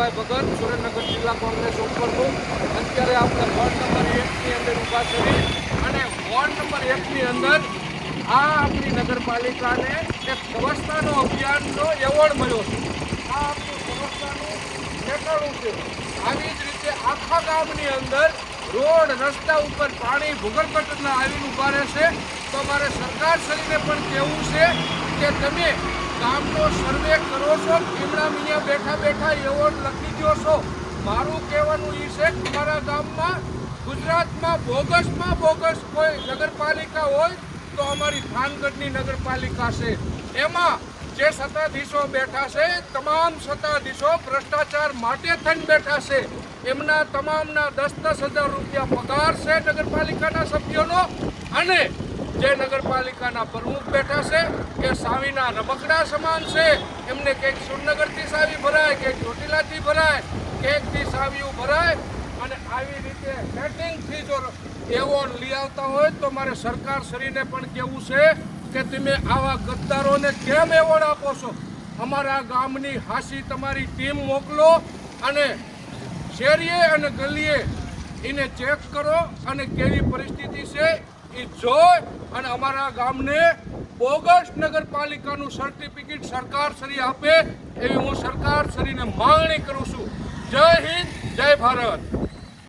રમેશભાઈ ભગત, સુરેન્દ્રનગર જિલ્લા કોંગ્રેસ ઉપપ્રમુખ. અત્યારે આપણે વોર્ડ નંબર 1ની અંદર ઊભા કરી અને વોર્ડ નંબર 1ની અંદર આ આપણી નગરપાલિકાને એક સ્વચ્છતાનો અભિયાનનો એવોર્ડ મળ્યો છે. આ આપણું સ્વચ્છતાનું ઠેકાણું છે. આવી જ રીતે આખા ગામની અંદર રોડ રસ્તા ઉપર પાણી ભૂગર્ભના આવીને ઊભા રહેશે. તો મારે સરકારશ્રીને પણ કહેવું છે કે તમે ગામનો સર્વે કરો છો, ભીમડા મિયા બેઠા બેઠા એવોર્ડ લખી દો છો. મારું કહેવાનું એ છે કે મારા ગામમાં ગુજરાતમાં બોગસ કોઈ નગરપાલિકા હોય તો અમારી થાનગઢની નગરપાલિકા છે. એમાં જે સત્તાધીશો બેઠા છે તમામ સત્તાધીશો ભ્રષ્ટાચાર માટે થઈને બેઠા છે. એમના તમામના 10,000 રૂપિયા પગાર છે નગરપાલિકાના સભ્યોનો. અને જે નગરપાલિકાના પ્રમુખ બેઠા છે એ સાવીના રમકડા સમાન છે. એમને કંઈક સુરનગરથી સાવી ભરાય, કંઈક ચોટીલાથી ભરાય, કંઈકથી સાવીઓ ભરાય. અને આવી રીતે સેટિંગથી જો એવોર્ડ લઈ આવતા હોય તો મારે સરકારશ્રીને પણ કહેવું છે કે તમે આવા ગદ્દારોને કેમ એવોર્ડ આપો છો? અમારા ગામની હાસી તમારી ટીમ મોકલો અને શેરીએ અને ગલીએ એને ચેક કરો અને કેવી પરિસ્થિતિ છે એ જોઈ અને અમારા ગામને બોગસ નગરપાલિકાનું સર્ટિફિકેટ સરકારશ્રી આપે એવી હું સરકારશ્રીને માંગણી કરું છું. જય હિન્દ, જય ભારત.